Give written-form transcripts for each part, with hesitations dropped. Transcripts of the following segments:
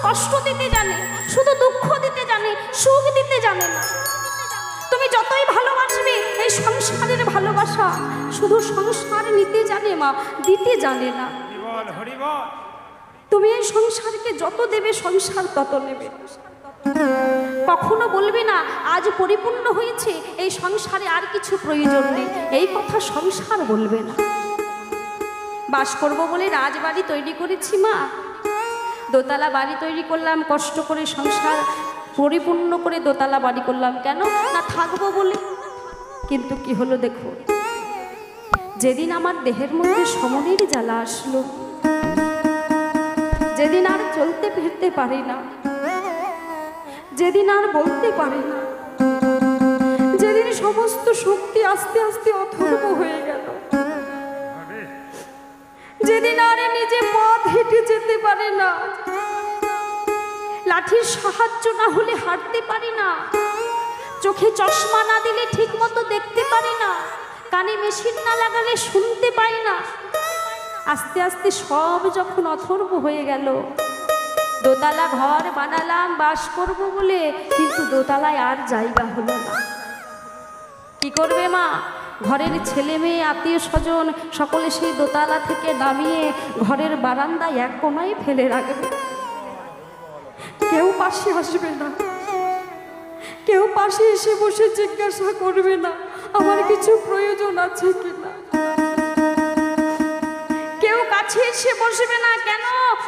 কষ্ট দিতে জানে, শুধু দুঃখ দিতে জানে, সুখ দিতে জানে না। তুমি যতই ভালোবাসবে, এই সংসারের ভালোবাসা শুধু সংসার নিতে জানে মা, দিতে জানে না। তুমি এই সংসারকে যত দেবে, সংসার তত নেবে। কখনো বলবে না আজ পরিপূর্ণ হয়েছে, এই সংসারে আর কিছু প্রয়োজন নেই, এই কথা সংসার বলবে না। বাস করব বলে রাজবাড়ি তৈরি করেছি মা, দোতলা বাড়ি তৈরি করলাম, কষ্ট করে সংসার পরিপূর্ণ করে দোতলা বাড়ি করলাম, কেন না থাকবো বলে। কিন্তু কি হলো দেখো, যেদিন আমার দেহের মধ্যে সমনের জ্বালা আসলো, যেদিন আর চলতে ফিরতে পারি না, যেদিন আর বলতে পারি না, যেদিন সমস্ত শক্তি আস্তে আস্তে অথর্ব হয়ে গেল, যেদিন আর নিজে পথ হেঁটে যেতে পারে না, লাঠির সাহায্য না হলে হাঁটতে পারি না, চোখে চশমা না দিলে ঠিক মতো দেখতে পারি না, কানে মেশিন না লাগালে শুনতে পাই না, আস্তে আস্তে সব যখন অথর্ব হয়ে গেল, দোতলা ঘর বানালাম বাস করব বলে, কিন্তু দোতলায় আর জায়গা হলো না। কি করবে মা, ঘরের ছেলে মেয়ে আত্মীয় স্বজন সকলে সেই দোতলা থেকে নামিয়ে ঘরের বারান্দায় এক কোনায় ফেলে রাখবে। কেউ পাশে আসবে না, কেউ পাশে এসে বসে জিজ্ঞাসা করবে না আমার কিছু প্রয়োজন আছে কিনা, কেউ কাছে এসে বসবে না, কেন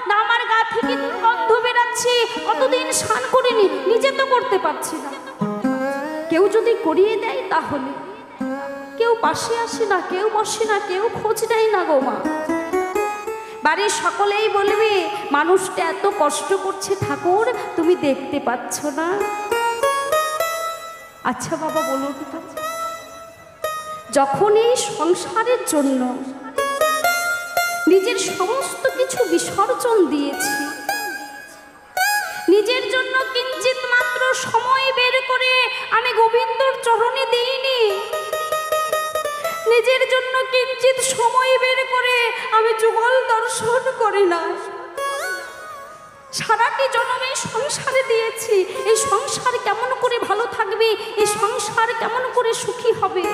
না আমার গা থেকে দুর্গন্ধ বেরাচ্ছি, কতদিন স্নান করিনি, নিজে তো করতে পারছি না। কেউ যদি করিয়ে দেয় তাহলে, কেউ পাশে আসে না, কেউ বসে না, কেউ খোঁজ নেয় না গো মা। বাড়ির সকলেই বলবে মানুষটা এত কষ্ট করছে ঠাকুর, তুমি দেখতে পাচ্ছ না। আচ্ছা বাবা বলুন তো, যখন এই সংসারের জন্য নিজের সমস্ত কিছু বিসর্জন দিয়েছি, নিজের জন্য কিঞ্চিত মাত্র সময় বের করে আমি গোবিন্দর চরণে দিইনি, নিজের জন্য কিঞ্চিত সময় বের করে আমি যুগল দর্শন করি না, সারাটি জন্মে সংসারে দিয়েছি, এই সংসার কেমন করে ভালো থাকবে, এই সংসার কেমন করে সুখী হবে,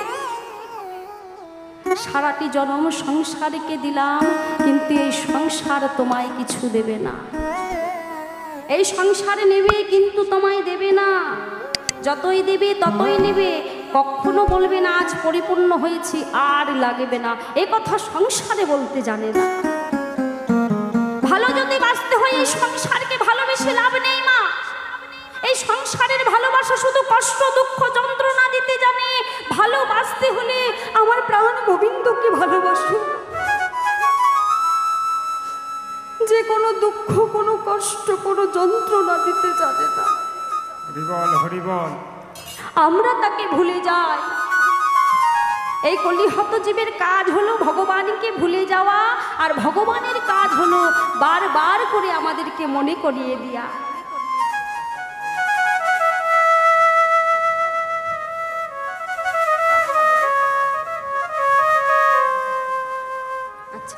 সারাটি জন্ম সংসারকে দিলাম, কিন্তু এই সংসার তোমায় কিছু দেবে না, এই সংসারে নেবে কিন্তু তোমায় দেবে না, যতই দেবে ততই নেবে, কখনো বলবে না আজ পরিপূর্ণ হয়েছি আর লাগবে না, এ কথা সংসারে বলতে জানে না। ভালো যদি বাঁচতে হয় এই সংসারকে ভালোবেসে লাভ নেই মা, এই সংসারের ভালোবাসা শুধু কষ্ট দুঃখ যন্ত্রণা দিতে জানে, ভালোবাসতে হলে আমার প্রাণ গোবিন্দকে ভালোবাসো, যে কোনো দুঃখ কোনো কষ্ট কোনো যন্ত্রণা দিতে জানে না। হরিবল হরিবল, আমরা তাকে ভুলে যাই। এই কলিহত জীবের কাজ হলো ভগবানকে ভুলে যাওয়া, আর ভগবানের কাজ হলো বারবার করে আমাদেরকে মনে করিয়ে দেয়া। আচ্ছা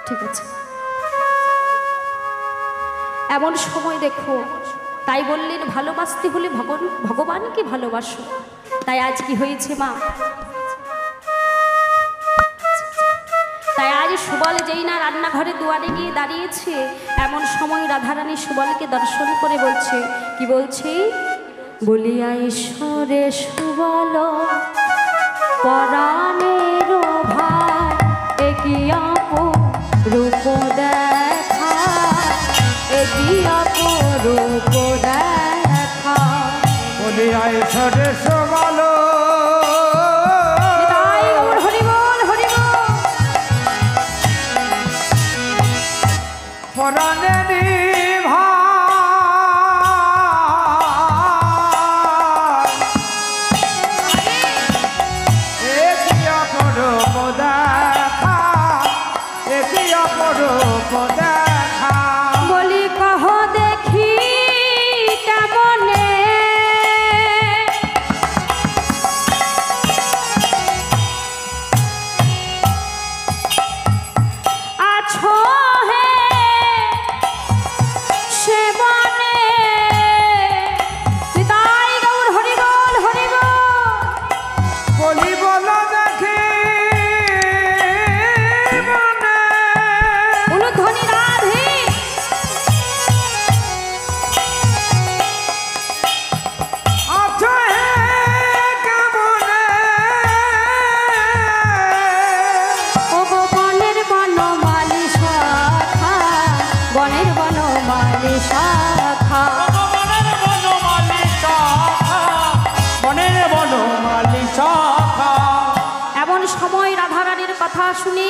ঠিক আছে, এমন সময় দেখো, তাই বললেন ভালোবাসতে হলে ভগবানকে ভালোবাসো। তাই আজ কি হয়েছে মা, তাই আজ সুবল যেই না রান্নাঘরে দুয়ারে গিয়ে দাঁড়িয়েছে, এমন সময় রাধারানী সুবলকে দর্শন করে বলছে, কি বলছে, বলিয়া ঈশ্বরে সুবল পরাণের ভাই, একি রূপ দেখা, একি রূপ দেখা, বলিয়া ঈশ্বরে সুবল পরাণেরি ভাই, একি অপরূপ দেখা, একি অপরূপ দেখা, বলি কহ দেখি কেমনে আছো হে সময় রাধারানীর কথা শুনে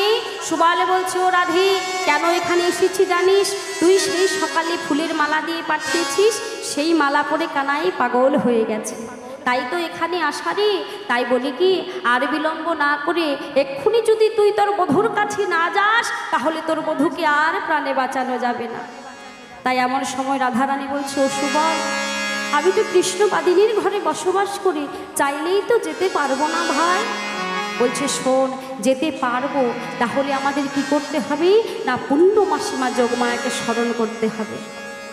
সুবল বলছে, ও রাধে, কেন এখানে এসেছি জানিস? তুই সেই সকালে ফুলের মালা দিয়ে পাঠিয়েছিস, সেই মালা পরে কানাই পাগল হয়ে গেছে, তাই তো এখানে আসা রে। তাই বলি কি, আর বিলম্ব না করে এক্ষুনি যদি তুই তোর বধূর কাছে না যাস, তাহলে তোর বধূকে আর প্রাণে বাঁচানো যাবে না। তাই এমন সময় রাধারানী বলছে, ও সুবল, আমি তো কৃষ্ণবাদিনীর ঘরে বসবাস করি, চাইলেই তো যেতে পারবো না ভাই। বলছে, শোন, যেতে পারবো, তাহলে আমাদের কি করতে হবে না, পূর্ণমাসীমা যোগমায়াকে স্মরণ করতে হবে,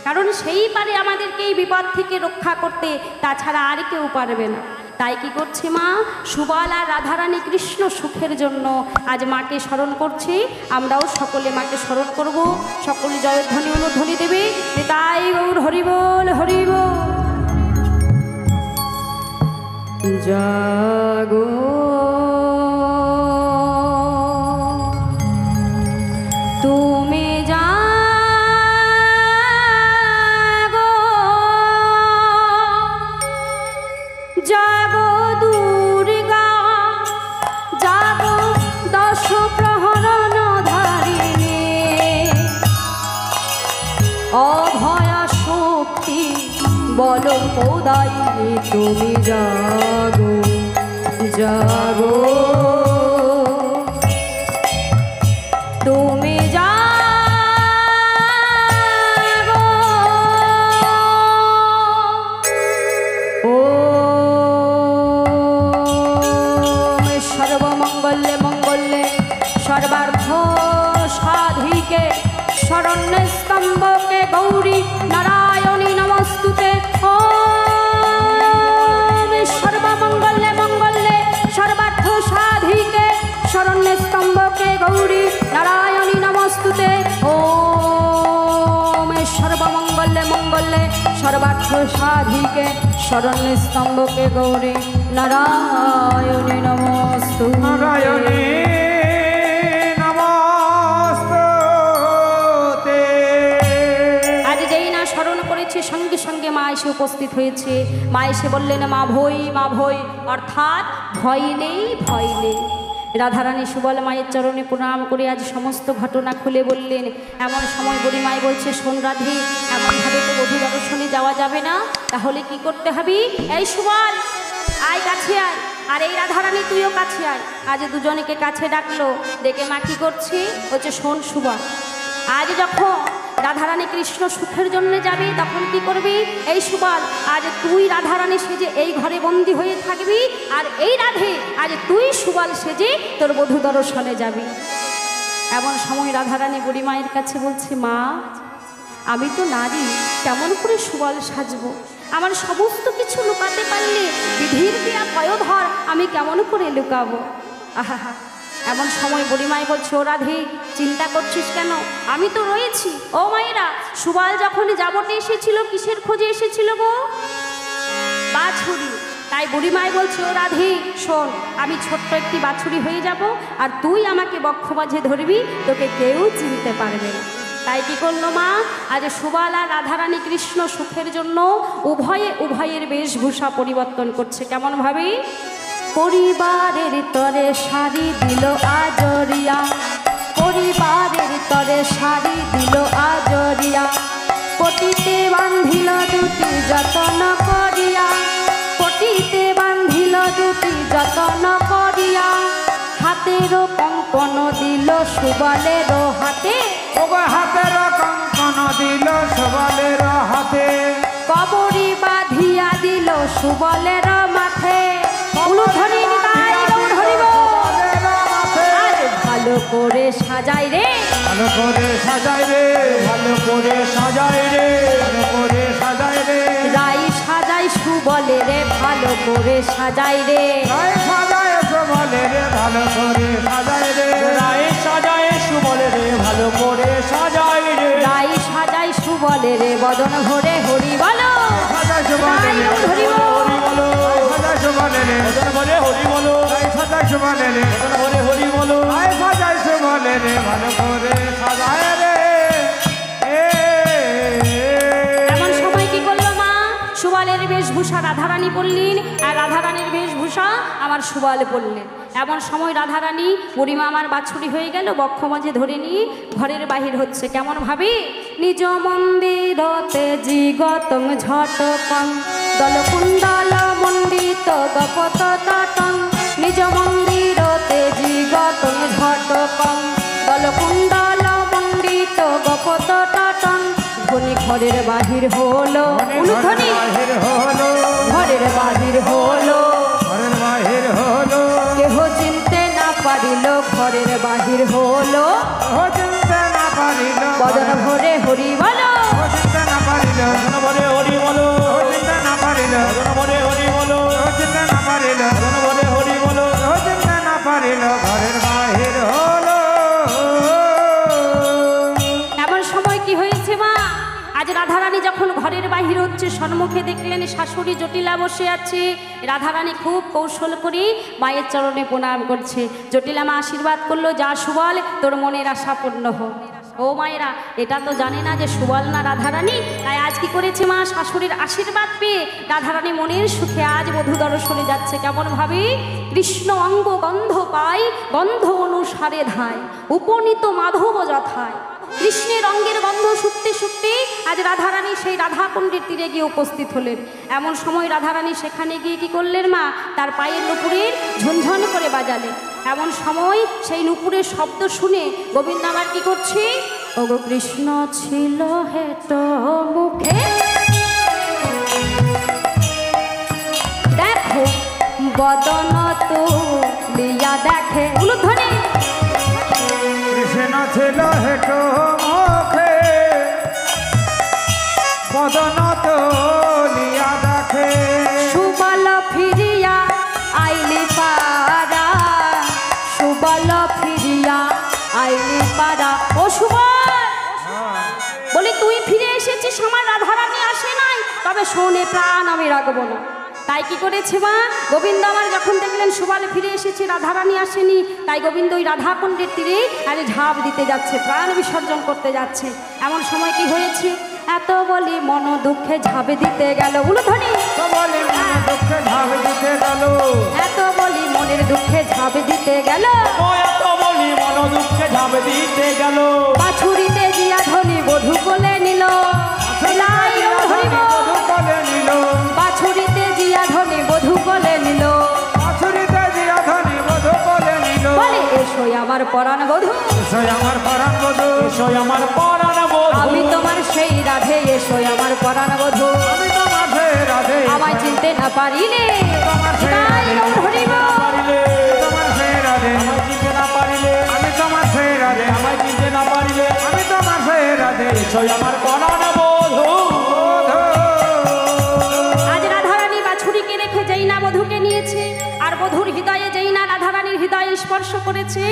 কারণ সেই পারে আমাদেরকে এই বিপদ থেকে রক্ষা করতে, তাছাড়া আর কেউ পারবে না। তাই কি করছে মা, সুবল আর রাধারানী কৃষ্ণ সুখের জন্য আজ মাকে স্মরণ করছে। আমরাও সকলে মাকে স্মরণ করব, সকলে জয়ধ্বনি অনুধ্বনি দেবে, তাই গৌর হরিবোল হরিবোল। জাগো তুমি জাগো, জাগো দুর্গা, জাগো দশ প্রহরণ ধারিণী, অভয়া শক্তি বল প্রদায়িনী, তুমি জাগো জাগো, তুমি জাগো। ও সর্বমঙ্গলে মঙ্গলে সর্বার্থ সাধিকে শরণ্যে স্তম্ভকে গৌরী নারায়ণী নমস্তুতে। ওম সর্বমঙ্গলে মঙ্গলে সর্বার্থ সাধিকে শরণ্যে স্তম্ভকে গৌরী নারায়ণী নমস্তুতে। ওম সর্বমঙ্গলে মঙ্গলে সর্বার্থ সাধিকে শরণ্যে স্তম্ভকে গৌরী নারায়ণী নমস্তুতে। নারায়ণী নমস্তুতে। আজ যেই না স্মরণ করেছে, সঙ্গে সঙ্গে মা এসে উপস্থিত হয়েছে। মা এসে বললেন, মা ভই, মা ভই, অর্থাৎ ভয় নেই, ভয় নেই। রাধারানী সুবল মায়ের চরণে প্রণাম করে আজ সমস্ত ঘটনা খুলে বললেন। এমন সময় বুড়িমাই বলছে, শোন রাধে, এমনভাবে তো বধূ দর্শনে যাওয়া যাবে না, তাহলে কি করতে হবে? এই সুবল, আয় কাছে আয়, আর এই রাধারানী তুইও কাছে আয়। আজ দুজনকে কাছে ডাকলো, ডেকে মা কি করছে? বলছে, শোন সুবল, আজ যখন রাধারানী কৃষ্ণ সুখের জন্য যাবে, তখন কি করবি? এই সুবল, আজ তুই রাধারানী সেজে এই ঘরে বন্দি হয়ে থাকবি, আর এই রাধে আজ তুই সুবল সেজে তোর বধূ দর্শনে যাবি। এমন সময় রাধারানী বুড়ি মায়ের কাছে বলছে, মা, আমি তো নারী, কেমন করে সুবল সাজবো? আমার সমস্ত কিছু লুকাতে পারলে বিধির দিয়া পয়োধর আমি কেমন করে লুকাবো? আহা, এমন সময় বুড়িমাই বলছে, ও রাধে, চিন্তা করছিস কেন? আমি তো রয়েছি। ও মায়েরা, সুবল যখন যাবতে এসেছিল, কিসের খোঁজে এসেছিল গো? বাছুরি। তাই বুড়িমাই বলছে, ও রাধে, শোন, আমি ছোট্ট একটি বাছুরি হয়ে যাব, আর তুই আমাকে বক্ষ মাঝে ধরবি, তোকে কেউ চিনতে পারবে না। তাই কি করলো মা? আজ সুবল আর রাধারানী কৃষ্ণ সুখের জন্য উভয়ের বেশভূষা পরিবর্তন করছে। কেমন ভাবে? পরিবারের তরে শাড়ি দিল আজরিয়া, পরিবারের তরে শাড়ি দিল আজরিয়া, পটিতে বান্ধিল দুটি যতন করিয়া, পটিতে বান্ধিল দুটি যতন করিয়া, হাতের কঙ্কন দিল সুবলের হাতে, হাতের কঙ্কন দিল সুবলের হাতে, কবরী বাঁধিয়া দিল সুবলের মাথে। উলুধ্বনি নিতাই গৌর হরিবোল। আজ ভালো করে সাজাই রে, ভালো করে সাজাই রে, ভালো করে সাজাই রে, ভালো করে সাজাই রে, রাই সাজাই সুবলে রে, ভালো করে সাজাই রে, রায় সাজায় সুবলে রে, ভালো করে সাজাই রে, রায় সাজায় সুবলে রে, ভালো করে সাজাই রে, রাই সাজাই সুবলে রে, বদন ভরে হরি বলো, সাজায় সুবলে রে, হরি বলো, সাজায় সুবলে রে, বদন ভরে হরি বলো, সাজায় সুবলে রে, বদন ভরে হরি বলো, রায় সাজায় সুবলে রে, ভালো করে সাজায় রে। এমন সময় কি করলো মা? সুবলের বেশভূষা রাধারানী পরলেন, আর রাধারানীর বেশভূষা ঘোষা আমার সুবল বললেন। এমন সময় রাধারানী বুড়িমা আমার বাছুরি হয়ে গেল, বক্ষ মাঝে ধরে নিয়ে ঘরের বাহির হচ্ছে। কেমন ভাবে? নিজ মন্দিরতে জিগতং ঝটকং দলকুণ্ডল মণ্ডিত গপত তটং নিজ মন্দিরতে জিগতং ঝটকং দলকুণ্ডল মণ্ডিত গপত তটং ধ্বনি ঘরের বাহির হলো, ধ্বনি ঘরের বাহির হলো, কেহ চিনতে না পারিল ঘরের বাহির হলো, বদন ভরে হরি বলো, এমন সময় কি হয়েছে মা? আজ রাধারানী যখন ঘরের বাহির হচ্ছে, সম্মুখে দেখলেন শাশুড়ি জটিলা বসে আছে। রাধারানী খুব কৌশল করে মায়ের চরণে প্রণাম করছে। জটিলা মা আশীর্বাদ করলো, যা সুবল তোর মনের আশা পূর্ণ হোক। ও মায়েরা, এটা তো জানে না যে সুবল না রাধারানী। তাই আজ কি করেছে মা? শাশুড়ির আশীর্বাদ পেয়ে রাধারানী মনের সুখে আজ বধূ দর্শনে যাচ্ছে। কেমন ভাবে? কৃষ্ণ অঙ্গ গন্ধ পায়, গন্ধ অনুসারে ধায়, উপনীত মাধব যথায়। কৃষ্ণের অঙ্গের গন্ধ শুকতে শুকতে আজ রাধারানী সেই রাধাকুণ্ডের তীরে গিয়ে উপস্থিত হলেন। এমন সময় রাধারানী সেখানে গিয়ে কি করলেন মা? তার পায়ের নুপুরের ঝনঝন করে বাজালেন। এমন সময় সেই নুপুরের শব্দ শুনে গোবিন্দ আমার কি করছে? ওগো কৃষ্ণ ছিল হেট মুখে, দেখো বদন তুলিয়া দেখে, উলুধ্বনি কৃষ্ণ ছিল হেট মুখে, বদন তুলিয়া দেখে, সুবল ফিরিয়া আইলি পারা, সুবল ফিরিয়া আইলি পারা। ও সুবল, বলি তুই ফিরে এসেছিস, আমার রাধারানী আসে নাই, তবে শোনে প্রাণ আমি রাখবো না। তাই কি করেছে মা? গোবিন্দ আমার যখন দেখলেন সুবল ফিরে এসেছে, রাধারানী আসেনি, তাই গোবিন্দ ওই রাধাকুণ্ডের তীরে আরে ঝাঁপ দিতে যাচ্ছে, প্রাণ বিসর্জন করতে যাচ্ছে। এমন সময় কি হয়েছে? এত বলি মন দুঃখে ঝাঁপ দিতে গেল, উলুধ্বনি দুঃখে ঝাঁপ দিতে গেল, এত বলি মনের দুঃখে ঝাঁপ দিতে গেল, এত বলি মন দুঃখে ঝাঁপ দিতে গেল, বাছুরিতে জিয়া ধনি বধূ কোলে নিল, বাছুরিতে জিয়া ধনি বধূ কোলে নিল, বাছুরিতে জিয়া ধনি বধূ কোলে নিল, বলে এসোই আমার পরাণ বধূ, এসোই আমার পরাণ বধূ, এসোই আমার পরাণ বধূ, আমি তোমার সেই রাধে, এসোই আমার পরাণ বধূ, আমি তোমার সেই রাধে, আমায় চিনতে না পারিলে, তোমার সেই রাধে, হরিব তোমার সেই রাধে, আমায় চিনতে না পারিলে, আমি তোমার সেই রাধে, আমায় চিনতে না পারিলে, আমি তোমার সেই রাধে, এসোই আমার পরাণ বধূ। আজ রাধারানী বাছুরিকে রেখে যেই না বধূকে নিয়েছে, আর বধূর হৃদয়ে যেই না রাধারানীর হৃদয়ে স্পর্শ করেছে,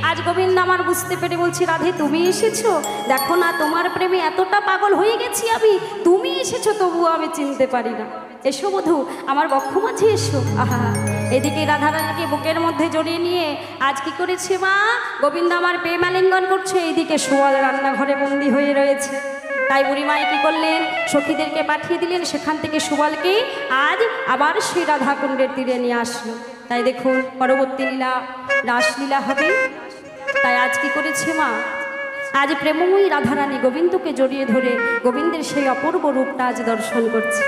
আজ গোবিন্দ আমার বুঝতে পেরে বলছি, রাধে তুমি এসেছো, দেখো না তোমার প্রেমে এতটা পাগল হয়ে গেছি আমি, তুমি এসেছো তবুও আমি চিনতে পারি না। এসো বধূ, আমার বক্ষ মাঝে এসো। আহা, এদিকে রাধারানীকে বুকের মধ্যে জড়িয়ে নিয়ে আজ কি করেছে মা? গোবিন্দ আমার প্রেম আলিঙ্গন করছে, এইদিকে সুবল রান্নাঘরে বন্দি হয়ে রয়েছে। তাই বুড়িমাই কি করলেন? সখীদেরকে পাঠিয়ে দিলেন, সেখান থেকে সুবলকে আজ আবার সেই রাধাকুণ্ডের তীরে নিয়ে আসলো। তাই দেখুন পরবর্তী লীলা রাসলীলা হবে। তাই আজ কি করেছে মা? আজ প্রেমময়ী রাধারানী গোবিন্দকে জড়িয়ে ধরে গোবিন্দের সেই অপূর্ব রূপটা আজ দর্শন করছে।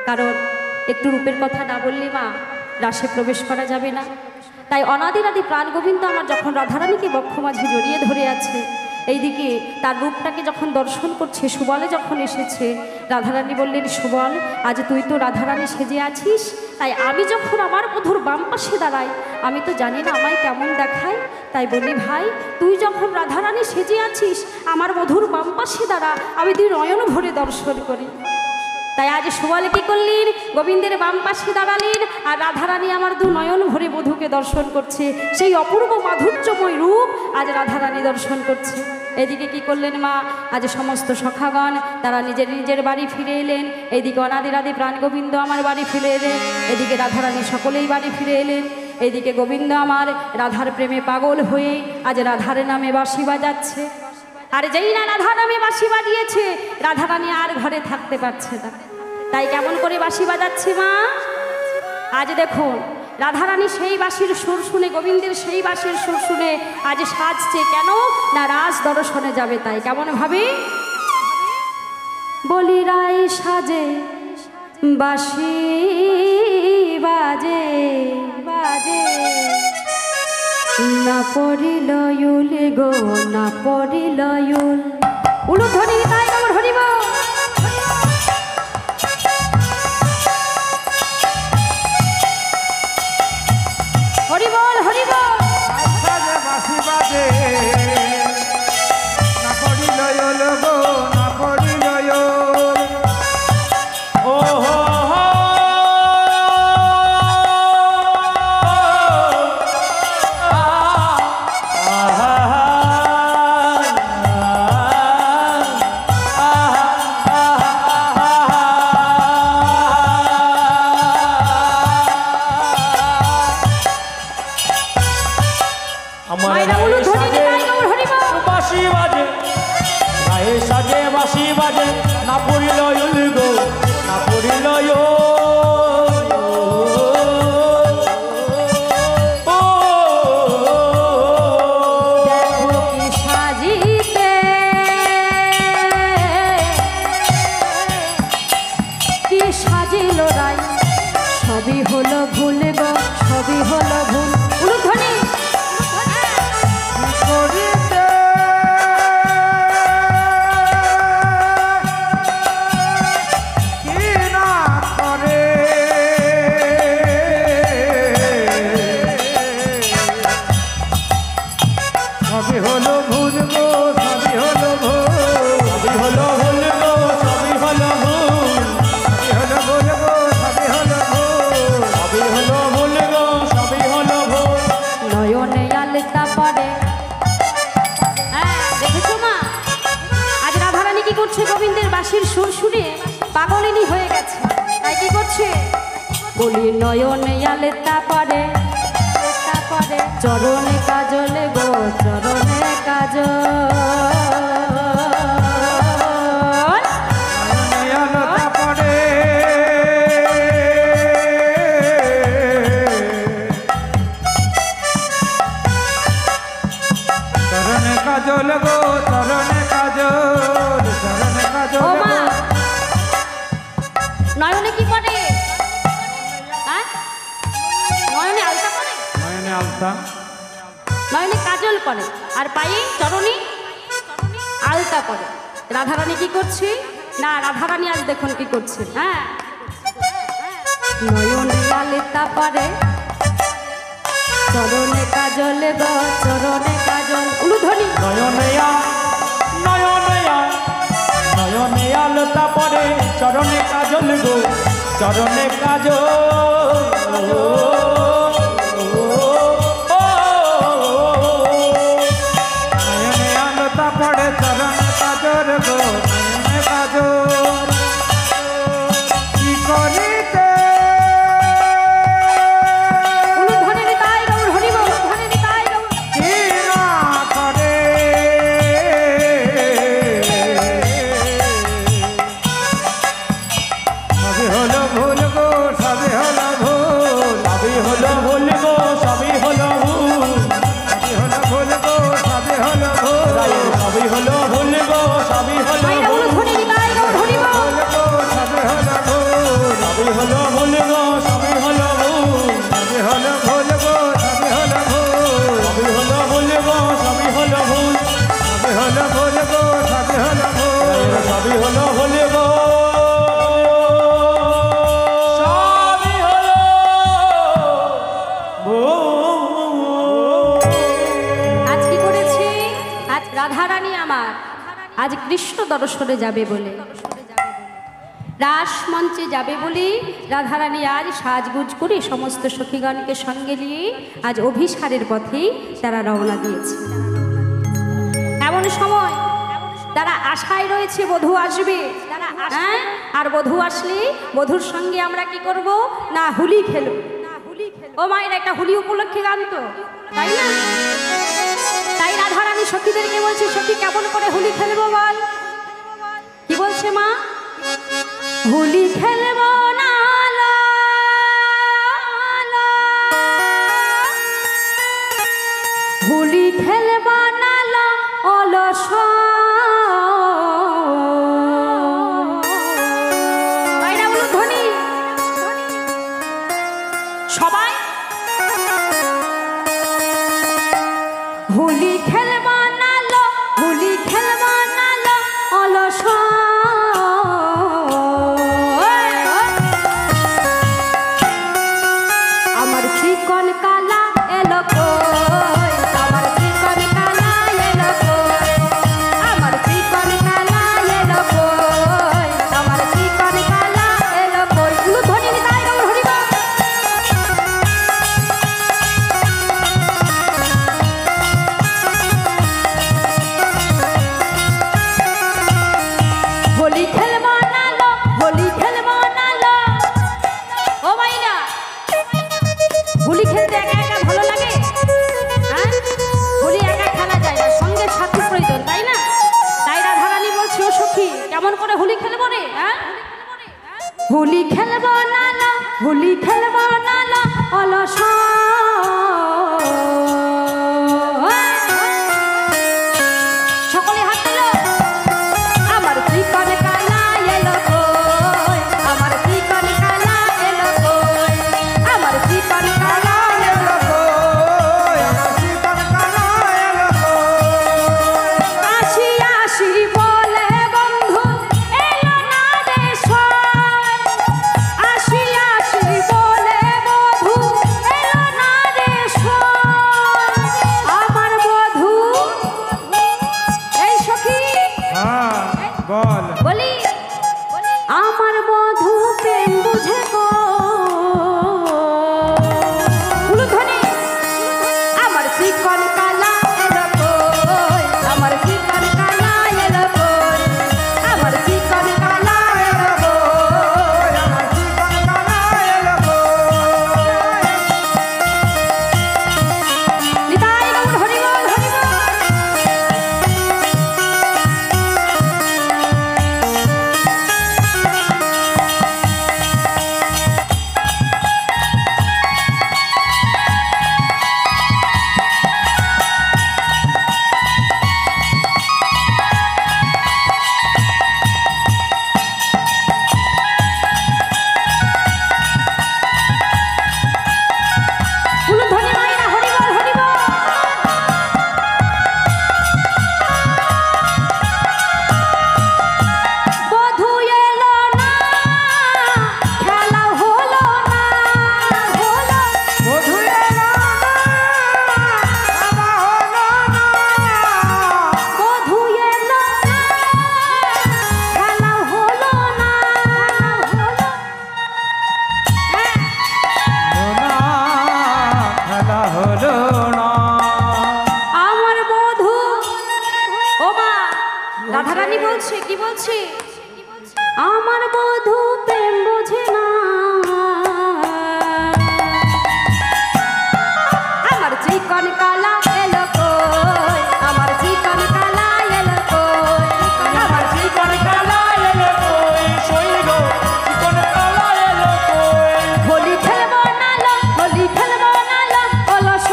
কারণ একটু রূপের কথা না বললে মা রাসে প্রবেশ করা যাবে না। তাই অনাদিরাদি প্রাণ গোবিন্দ আমার যখন রাধারানীকে বক্ষ মাঝে জড়িয়ে ধরে আছে, এইদিকে তার রূপটাকে যখন দর্শন করছে, সুবলে যখন এসেছে, রাধারানী বললেন, সুবল আজ তুই তো রাধারানী সেজে আছিস, তাই আমি যখন আমার বধূর বাম পাশে দাঁড়াই, আমি তো জানি না আমায় কেমন দেখায়, তাই বলি ভাই তুই যখন রাধারানী সেজে আছিস, আমার বধূর বাম পাশে দাঁড়া, আমি তুই নয়ন ভরে দর্শন করি। তাই আজ সুবল কি করলেন? গোবিন্দের বাম পাশে দাঁড়ালেন, আর রাধারানী আমার দু নয়ন ভরে বধূকে দর্শন করছে, সেই অপূর্ব মাধুর্যময় রূপ আজ রাধারানী দর্শন করছে। এদিকে কি করলেন মা? আজ সমস্ত সখাগণ তারা নিজের নিজের বাড়ি ফিরে এলেন, এদিকে অনাদিরাদি প্রাণ গোবিন্দ আমার বাড়ি ফিরে এলেন, এদিকে রাধারানী সকলেই বাড়ি ফিরে এলেন। এদিকে গোবিন্দ আমার রাধার প্রেমে পাগল হয়ে আজ রাধার নামে বাঁশি বাজাচ্ছে। আর যেই না রাধা নামে বাঁশি বাজিয়েছে, রাধারানী আর ঘরে থাকতে পারছে না। তাই কেমন করে বাঁশি বাজাচ্ছে মা? আজ দেখুন রাধারানী সেই বাঁশির সুর শুনে, গোবিন্দের সেই বাঁশির সুর শুনে আজ সাজছে কেন না রাজ দর্শনে যাবে তাই। কেমন ভাবে বলি রায় সাজে বাঁশি বাজে বাজে, না পড়িল ইউল গো না পড়িল ইউল। উলু ধরি তাই কেমন ধরিব হরিবল হরিবল। সাজে বাঁশি বাজে না পড়িল ইউল গো না পড়িল ইউল। ও হো হো মায়েরা উলু ধরি তাই কেমন হরিব বাঁশি বাজে গায়ে সাজে বাঁশি বাজে না পড়িল ইউল গো না পড়িল ইউল। দেখো কি সাজিতে কি সাজিল রাই, সবই হলো ভুল গো সবই হলো ভুল। উলু ধরি করিতে কি না করে সবই হলো ভুল গো সবই হলো ভুল। সবই হলো ভুল গো সবই হলো ভুল। সবই হলো ভুল গো সবই হলো ভুল। সবই হলো ভুল গো সবই হলো ভুল। নয়নে আলতা পড়ে। হ্যাঁ দেখেছো মা, আজ রাধারানী কি করছে? গোবিন্দের বাঁশির সুর শুনে পাগলিনী হয়ে গেছে, তাই কি করছে বলি নয়নে আলতা পড়ে চরণে কাজলে গো চরণে কাজল। আলোটা পড়ে চরণে কাজল গো চরণে কাজল চরণে কাজল ও গো। মা, নয়নে কি পড়ে? হ্যাঁ নয়নে আলতা পড়ে, নয়নে আলতা নয়নে কাজল পড়ে আর পায়ে চরণে আলতা পড়ে। রাধারানী কি করছে না, রাধারানী আজ দেখুন কি করছে। হ্যাঁ নয়নে আলতা পড়ে চরণে কাজল গো চরণে কাজল। উলুধ্বনি নয়নয়া নয়নয়া নয়নে আলতা পড়ে চরণে কাজল গো চরণে কাজল। নয়নে আলতা পড়ে চরণে কাজল গো নয়নে কাজল। কি করিতে উলুধ্বনি তাই গৌর হরিব উলুধ্বনি তাই গৌর। কি না করে সবই হলো ভুল গো সবই হলো ভুল। সবই হলো ভুল গো সবই হলো ভুল। সবই হলো ভুল গো সবই হলো ভুল। সবই হলো ভুল গো সবই হলো মায়েরা ভুল। উলুধ্বনি তাই গৌর হরিব। ভুল গো সবই হলো ভুল। সবই হলো ভুল গো সবই হলো ভুল। সবই হলো ভুল গো সবই হলো ভুল। সবই হলো ভুল গো সবই হলো ভুল। সবই হলো ভুল গো সবই হলো ভুল। সবই হলো ভুল গো সবই হলো ভুল। আজ কি করেছি? আজ রাধারানী আমার আজ কৃষ্ণ দর্শনে যাবে বলে, রাস মঞ্চে যাবে বলে রাধারানী আজ সাজগুজ করে সমস্ত সখীগণকে সঙ্গে নিয়ে আজ অভিসারের পথে তারা রওনা দিয়েছে। এমন সময় তারা আশায় রয়েছে বধূ আসবে। হ্যাঁ, আর বধূ আসলে বধূর সঙ্গে আমরা কি করব না হুলি খেলব। ও মায়ের একটা হুলি উপলক্ষে গান তো, তাই না? তাই রাধারানী সখীদেরকে বলছে, সখী কেমন করে হোলি খেলবো বল। কি বলছে মা? হোলি খেলবো না লা লা খেলে বানালো অলস বাইরা বলো ধ্বনি সবাই হোলি খেলে বানালো অলস আমার চিকন কালা এলো কই আমার চিকন কালা এলো কই আমার চিকন কালা এলো কই আমার চিকন কালা এলো কই উলু ধ্বনি নিতাই গৌর হরি বল হোলি খেলবো নালো ও ভাইরা হোলি খেলতে একা একা ভালো লাগে হ্যাঁ হোলি একা খেলা যায় না সঙ্গে সাথী প্রয়োজন তাই না তাই রাধারানী বলছি ও সখী কেমন করে হোলি খেলবো রে হ্যাঁ হোলি খেলবো নালো অলস সকলে হাত তোলো আমার চিকন কালা এলো কই আমার চিকন কালা এলো কই আমার চিকন কালা এলো আসি আসি বলে বন্ধু এলো না রে সয় আসি আসি বলে বধূ এলো না রে সয় আমার বধূ এই সখী বল বলি আমার বধূ প্রেম বুঝে গো উলুধ্বনি আমার চিকন কালা এলো কই আমার চিকন কালা এলো কই আমার চিকন কালা এলো কই আমার চিকন কালা এলো কই নিতাই গৌর হরি বল উলুধ্বনি মাইরা হরি বল বধূ এলো না খেলা হলো না বধূ এলো বধূ এলো না খেলা হলো না হ্যাঁ খেলা হলো না আমার বধূ ও মা রাধারানী বলছে কি বলছে আমার বধূ প্রেম বোঝে না আমার চিকন কালা এলো কই আমার চিকন কালা এলো কই আমার চিকন কালা এলো কই হোলি খেলবো নালো অলস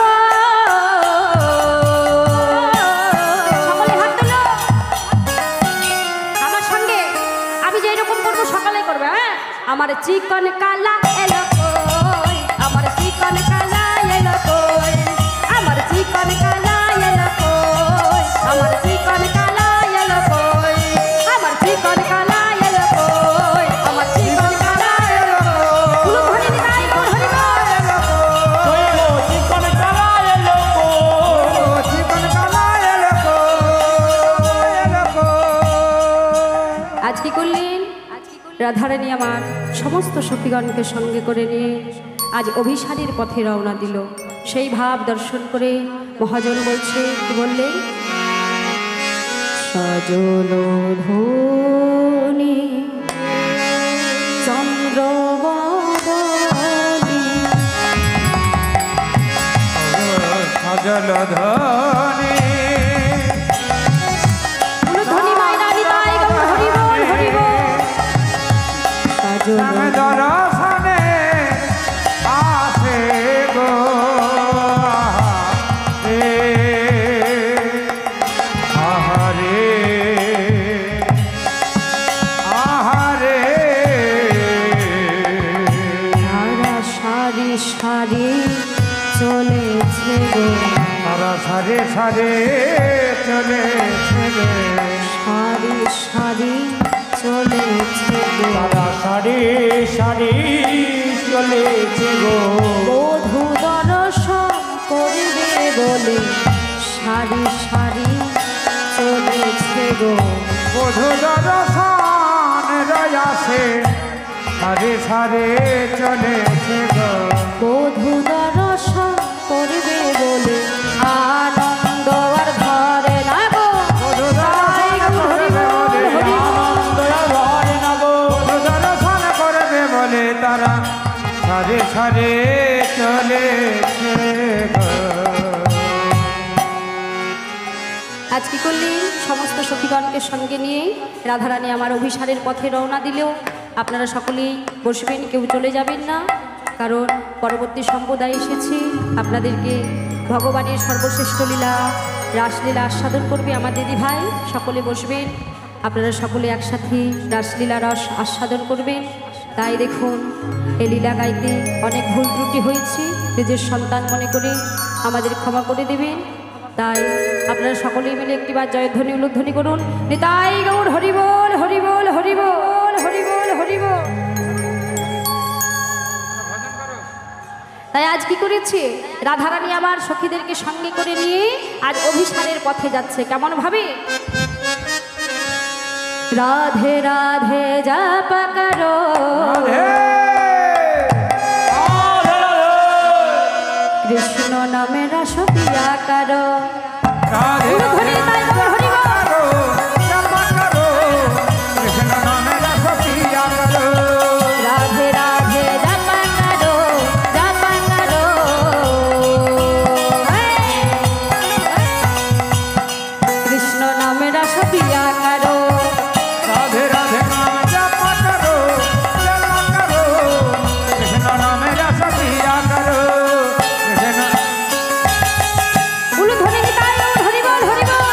সকলে হাত তোলো আমার সঙ্গে আমি যেই রকম করবো সকালে করবে হ্যাঁ আমার চিকন কালা এলো কই আমার চিকন কালা এলো কই আমার চিকন কালা এলো কই আমার চিকন কালা এলো কই আমার চিকন কালা এলো কই আমার চিকন কালা এলো কই উলুধ্বনি নিতাই গৌর হরি বল আজ কি করলেন রাধারানী আমার সমস্ত সখীগণকে সঙ্গে করে নিয়ে আজ অভিসারীর পথে রওনা দিল সেই ভাব দর্শন করে মহাজন বলছে কি বললেন সজল ধনি চন্দ্রবদনী জলধনে ধনী মাইনা নিতাই গৌর হরি বল হরি বল সজল দর্শনে আসে গো রে গো তারা সারে সারে চলেছে রে সারি সারি চলেছে গো তারা সারে সারে চলেছে গো বধূ দর্শন করবে বলে সারি সারি চলেছে গো বধূ দর্শন রয়াসে সারে সারে চলেছে গো বধূ দর্শন করবে বলে আনন্দ আর ধরে না গো বধূ তাই দর্শন করবে বলে তারা সারে সারে চলেছে গো আজ কি করলি সমস্ত সখীগণকে সঙ্গে নিয়ে রাধারানী আমার অভিসারের পথে রওনা দিলেও আপনারা সকলেই বসবেন, কেউ চলে যাবেন না, কারণ পরবর্তী সম্প্রদায় এসেছে আপনাদেরকে ভগবানের সর্বশ্রেষ্ঠ লীলা রাসলীলা আস্বাদন করবে আমার দিদি ভাই। সকলে বসবেন, আপনারা সকলে একসাথে রাসলীলা রস আস্বাদন করবেন। তাই দেখুন এই লীলা গাইতে অনেক ভুল ত্রুটি হয়েছে, নিজের সন্তান মনে করে আমাদের ক্ষমা করে দেবেন। তাই আপনারা সকলেই মিলে একটিবার জয়ধ্বনি উলুধ্বনি করুন। নিতাই গৌর হরিবোল হরিবোল হরিবোল হরিবোল হরিবোল। তাই আজ কি করেছে রাধারানী আবার সখীদেরকে সঙ্গে করে নিয়ে আজ অভিসারের পথে যাচ্ছে। কেমন ভাবে রাধে রাধে জাপা করো কৃষ্ণ নামে রস পিয়া করো রাধে উলুধ্বনি নিতাই গৌর হরিবোল। জপা করো কৃষ্ণ নামে রস পিয়া করো রাধে রাধে জাপা করো জাপা করো কৃষ্ণ নামে রস পিয়া করো রাধে রাধে নাম জপা করো কৃষ্ণ নামে রস পিয়া করো কৃষ্ণ উলুধ্বনি নিতাই গৌর হরিবোল হরিবোল।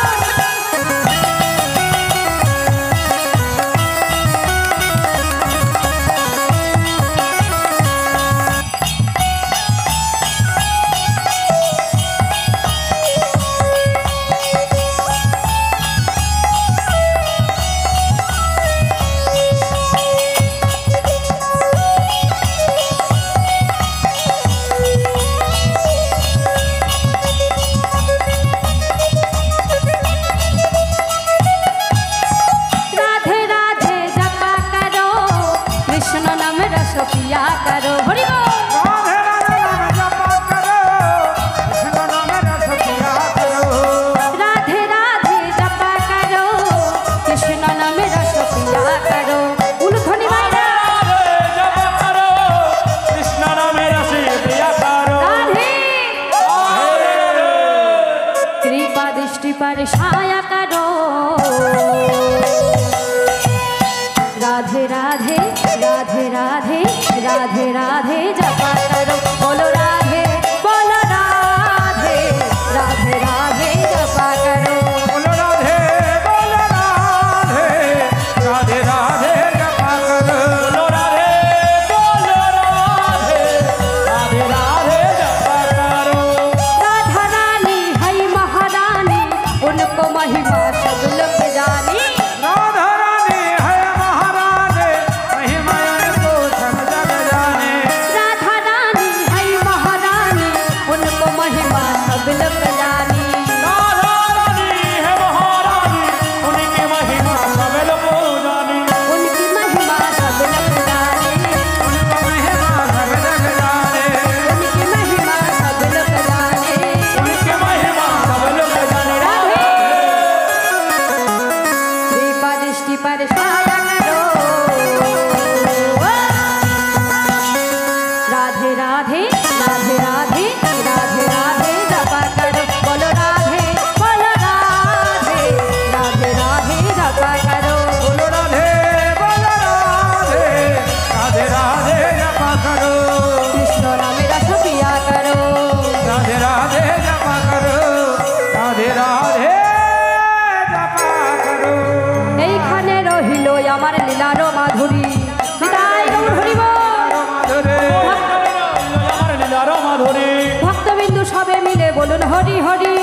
রাধে রাধে জপা করো কৃষ্ণ নাম রস পিয়া করো হরিবোল। রাধে রাধে নাম জপা করো কৃষ্ণ নামে রস পিয়া করো রাধে রাধে জপা করো কৃষ্ণ নাম রস পিয়া করো উলুধ্বনি মাইরা জপা করো কৃষ্ণ নামে রস পিয়া করো রাধে কৃপা দৃষ্টি পর ছায়া করো রাধে রাধে রাধে রাধে রাধে রাধে জপা করো বলো রাধে রাধে রাধে রাধে জপা করো বলো রাধে রাধে রাধে জপা করো বলো রাধে রাধে রাধে জপা করো राधा रानी है महारानी उनको महिमा सब लोग जानी राधा रानी है महारानी महिमा को सब जग जाने राधा रानी है महारानी उनको महिमा सब लोग जानी राधा रानी है महारानी उनकी महिमा सब लोग जाने उनकी महिमा सब लोग जानी उनकी महिमा सब जग जाने उनकी महिमा सब लोग जाने उनकी महिमा सब लोग जाने राधे कृपा दृष्टि पर छाया करो राधे राधे राधे राधे राधे राधे जपा करो बोलो राधे राधे राधे राधे जपा करो बोलो राधे राधे राधे जपा करो कृष्ण नाम रस पिया करो राधे राधे जपा करो राधे राधे जपा करो এইখানে রহিল আমার লীলার মাধুরী নিতাই গৌর হরিবোল। মাধুরী আমার লীলার মাধুরী ভক্তবিন্দু সবে মিলে বলুন হরি হরি।